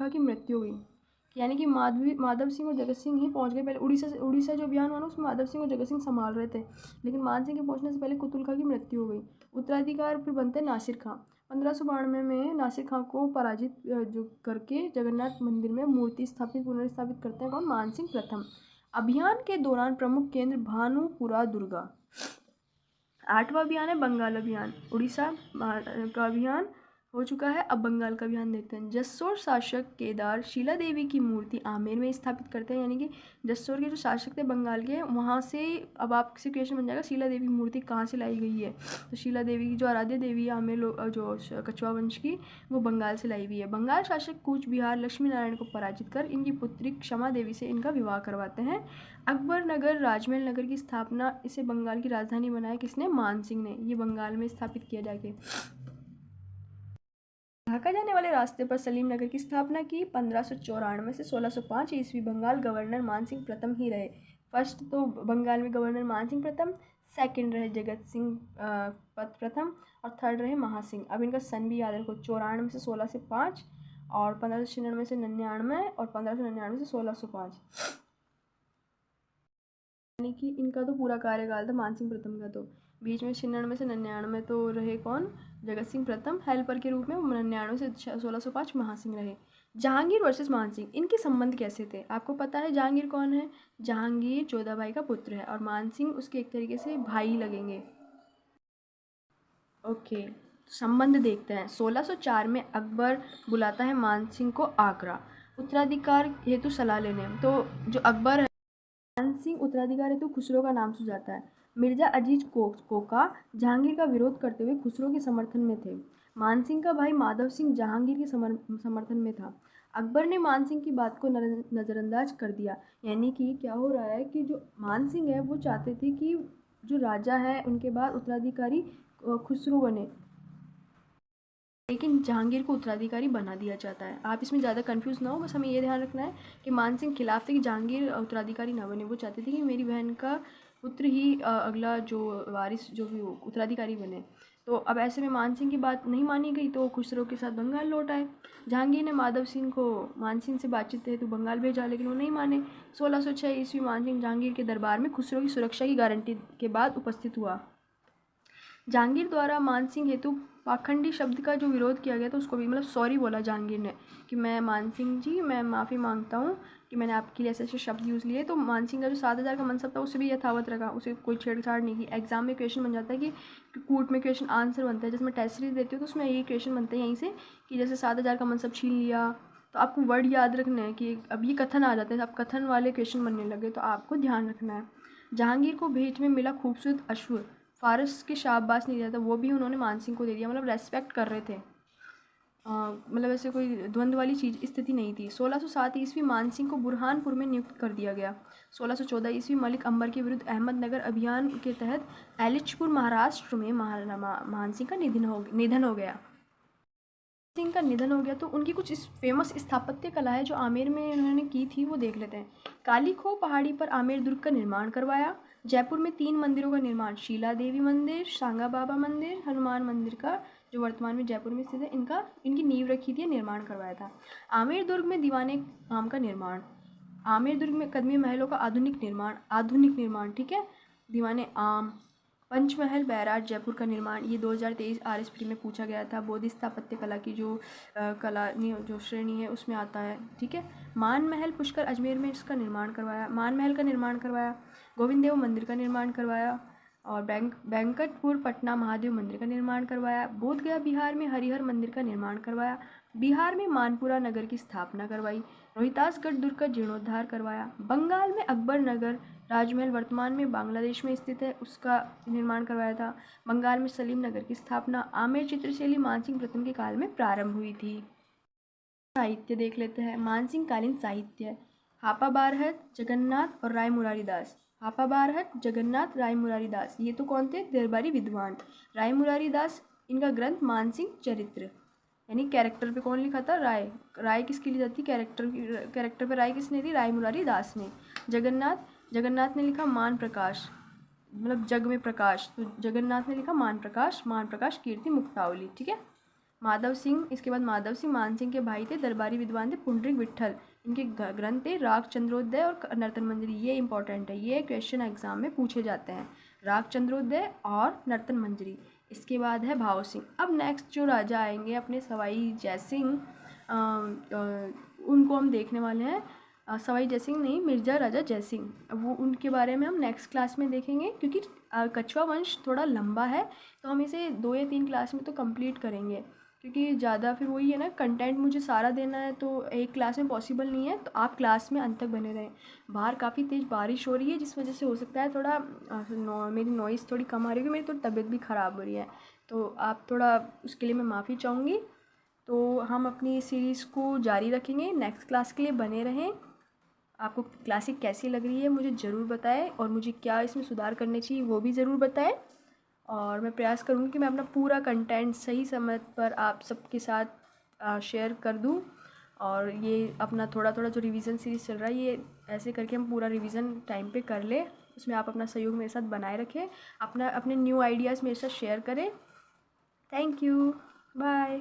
कुतुलखा की मृत्यु हो गई, यानी कि माधव सिंह और जगत सिंह ही पहुंच गए। पहले उड़ीसा जो अभियान हुआ ना उसमें माधव सिंह और जगत सिंह संभाल रहे थे, लेकिन मान सिंह के पहुंचने से पहले कुतुलखा की मृत्यु हो गई। उत्तराधिकार फिर बनते नासिर खां। 1592 में नासिर खां को पराजित जो करके जगन्नाथ मंदिर में मूर्ति पुनर्स्थापित करते हैं कौन? मान सिंह प्रथम। अभियान के दौरान प्रमुख केंद्र भानुपुरा दुर्गा। 8वां अभियान है बंगाल अभियान। उड़ीसा का अभियान हो चुका है, अब बंगाल का अभियान देखते हैं। जसोर शासक केदार शीला देवी की मूर्ति आमेर में स्थापित करते हैं, यानी कि जसोर के जो शासक थे बंगाल के, वहाँ से अब आपसे क्वेश्चन बन जाएगा शीला देवी की मूर्ति कहाँ से लाई गई है। तो शीला देवी की जो आराध्य देवी है आमेर जो कछवा वंश की, वो बंगाल से लाई हुई है। बंगाल शासक कूच बिहार लक्ष्मी नारायण को पराजित कर इनकी पुत्री क्षमा देवी से इनका विवाह करवाते हैं। अकबर नगर राजमहल नगर की स्थापना, इसे बंगाल की राजधानी बनाया किसने? मान सिंह ने। ये बंगाल में स्थापित किया जाके। ढाका जाने वाले रास्ते पर सलीम नगर की स्थापना की 1594 से 1605 ईस्वी। बंगाल गवर्नर मान सिंह प्रथम ही रहे। फर्स्ट तो बंगाल में गवर्नर मान सिंह प्रथम, सेकंड रहे जगत सिंह प्रथम और थर्ड रहे महासिंह। अब इनका सन भी याद रखो, 94 से 16 से 5 और 1596 से 99 और 1599 से 1605, यानी कि इनका तो पूरा कार्यकाल था मान सिंह प्रथम का। तो बीच में 96 से 99 तो रहे कौन? जगत सिंह प्रथम हेल्पर के रूप में। 99 से 1605 महासिंह रहे। जहांगीर वर्सेस मान सिंह, इनके संबंध कैसे थे? आपको पता है जहांगीर कौन है? जहांगीर जोधाबाई का पुत्र है और मान सिंह उसके एक तरीके से भाई लगेंगे। ओके, संबंध देखते हैं। 1604 में अकबर बुलाता है मान सिंह को आगरा उत्तराधिकार हेतु सलाह लेने। तो जो अकबर है, मान सिंह उत्तराधिकारी हेतु खुसरो का नाम सुझाता है। मिर्जा अजीज कोका जहांगीर का विरोध करते हुए खुसरो के समर्थन में थे। मान सिंह का भाई माधव सिंह जहांगीर के समर्थन में था। अकबर ने मान सिंह की बात को नज़रअंदाज कर दिया, यानी कि क्या हो रहा है कि जो मान सिंह है वो चाहते थे कि जो राजा है उनके बाद उत्तराधिकारी खुसरो बने, लेकिन जहांगीर को उत्तराधिकारी बना दिया जाता है। आप इसमें ज़्यादा कंफ्यूज ना हो, बस हमें ये ध्यान रखना है कि मान सिंह खिलाफ थे कि जहांगीर उत्तराधिकारी ना बने। वो चाहते थे कि मेरी बहन का पुत्र ही अगला जो वारिस जो भी हो उत्तराधिकारी बने। तो अब ऐसे में मान सिंह की बात नहीं मानी गई तो खुसरो के साथ बंगाल लौट आए। जहांगीर ने माधव सिंह को मान सिंह से बातचीत हेतु बंगाल भेजा, लेकिन वो नहीं माने। 1606 ईस्वी मान सिंह जहांगीर के दरबार में खुसरो की सुरक्षा की गारंटी के बाद उपस्थित हुआ। जहांगीर द्वारा मान सिंह हेतु पाखंडी शब्द का जो विरोध किया गया था उसको भी, मतलब सॉरी बोला जहांगीर ने कि मैं मान सिंह जी मैं माफ़ी मांगता हूँ कि मैंने आपके लिए ऐसे ऐसे शब्द यूज़ लिए। तो मान सिंह का जो 7000 का मनसब था उसे भी यथावत रखा, उसे कोई छेड़छाड़ नहीं की। एग्जाम में क्वेश्चन बन जाता है कि कोर्ट में क्वेश्चन आंसर बनता है, जैसे मैं टेस्ट सीरीज देती हूँ तो उसमें यही क्वेश्चन बनते हैं यहीं से कि जैसे 7000 का मनसब छीन लिया, तो आपको वर्ड याद रखना है कि अब ये कथन आ जाते हैं, अब कथन वाले क्वेश्चन बनने लगे तो आपको ध्यान रखना है। जहांगीर को भेंट में मिला खूबसूरत अश्व, फारस के शाहबाज नहीं दिया था, वो भी उन्होंने मान सिंह को दे दिया, मतलब रेस्पेक्ट कर रहे थे। मतलब ऐसे कोई द्वंद्व वाली चीज़ स्थिति नहीं थी। 1607 ईस्वी मान सिंह को बुरहानपुर में नियुक्त कर दिया गया। 1614 ईस्वी मलिक अंबर के विरुद्ध अहमदनगर अभियान के तहत एलिचपुर महाराष्ट्र में मान सिंह का निधन हो गया। सिंह का निधन हो गया तो उनकी कुछ फेमस स्थापत्य कला है जो आमेर में उन्होंने की थी, वो देख लेते हैं। कालीखो पहाड़ी पर आमेर दुर्ग का निर्माण करवाया। जयपुर में 3 मंदिरों का निर्माण, शीला देवी मंदिर, सांगा बाबा मंदिर, हनुमान मंदिर का, जो वर्तमान में जयपुर में स्थित है, इनकी नींव रखी थी, निर्माण करवाया था। आमेर दुर्ग में दीवाने आम का निर्माण, आमेर दुर्ग में कदमी महलों का आधुनिक निर्माण, ठीक है, दीवाने आम। पंचमहल बैराज जयपुर का निर्माण, ये 2023 RSP में पूछा गया था। बौद्ध स्थापत्य कला की जो कला जो श्रेणी है उसमें आता है, ठीक है। मान महल पुष्कर अजमेर में इसका निर्माण करवाया, मान महल का निर्माण करवाया। गोविंद देव मंदिर का निर्माण करवाया और बैंकटपुर पटना महादेव मंदिर का निर्माण करवाया। बोधगया बिहार में हरिहर मंदिर का निर्माण करवाया। बिहार में मानपुरा नगर की स्थापना करवाई। रोहितासगढ़ दुर्ग का जीर्णोद्धार करवाया। बंगाल में अकबर नगर राजमहल वर्तमान में बांग्लादेश में स्थित है, उसका निर्माण करवाया था। बंगाल में सलीम नगर की स्थापना आमेर चित्रशैली मानसिंह प्रथम के काल में प्रारंभ हुई थी। साहित्य देख लेते हैं। मानसिंह कालीन साहित्य, हापा बारहट, जगन्नाथ और राय मुरारी दास। हापा बारहट, जगन्नाथ, राय मुरारी दास, ये तो कौन थे? दरबारी विद्वान। राय मुरारी दास, इनका ग्रंथ मानसिंह चरित्र, यानी कैरेक्टर पे कौन लिखा था? राय किसकी ली जाती? कैरेक्टर पे राय किसने दी? राय मुरारी दास ने। जगन्नाथ ने लिखा मान प्रकाश, मतलब जग में प्रकाश, तो जगन्नाथ ने लिखा मान प्रकाश कीर्ति मुक्तावली, ठीक है। माधव सिंह, इसके बाद माधव सिंह मान सिंह के भाई थे, दरबारी विद्वान थे, पुंडरीक विट्ठल इनके ग्रंथ थे, राग चंद्रोदय और नर्तन मंजरी। ये इंपॉर्टेंट है, ये क्वेश्चन एग्जाम में पूछे जाते हैं, राग चंद्रोदय और नर्तन मंजरी। इसके बाद है भाव सिंह। अब नेक्स्ट जो राजा आएंगे अपने सवाई जयसिंह, उनको हम देखने वाले हैं। सवाई जयसिंह नहीं, मिर्ज़ा राजा जयसिंह, वो उनके बारे में हम नेक्स्ट क्लास में देखेंगे, क्योंकि कछवा वंश थोड़ा लंबा है तो हम इसे 2 या 3 क्लास में तो कंप्लीट करेंगे, क्योंकि ज़्यादा फिर वही है ना, कंटेंट मुझे सारा देना है तो एक क्लास में पॉसिबल नहीं है। तो आप क्लास में अंत तक बने रहें। बाहर काफ़ी तेज़ बारिश हो रही है, जिस वजह से हो सकता है थोड़ा मेरी नॉइज़ थोड़ी कम आ रही है, मेरी थोड़ी तबीयत भी ख़राब हो रही है, तो आप थोड़ा उसके लिए मैं माफ़ी चाहूँगी। तो हम अपनी सीरीज़ को जारी रखेंगे, नेक्स्ट क्लास के लिए बने रहें। आपको क्लासिक कैसी लग रही है मुझे ज़रूर बताएं, और मुझे क्या इसमें सुधार करने चाहिए वो भी ज़रूर बताएं। और मैं प्रयास करूँगी कि मैं अपना पूरा कंटेंट सही समय पर आप सबके साथ शेयर कर दूँ। और ये अपना थोड़ा थोड़ा जो रिवीजन सीरीज़ चल रहा है, ये ऐसे करके हम पूरा रिवीजन टाइम पे कर ले। उसमें आप अपना सहयोग मेरे साथ बनाए रखें, अपने न्यू आइडियाज़ मेरे साथ शेयर करें। Thank you, bye.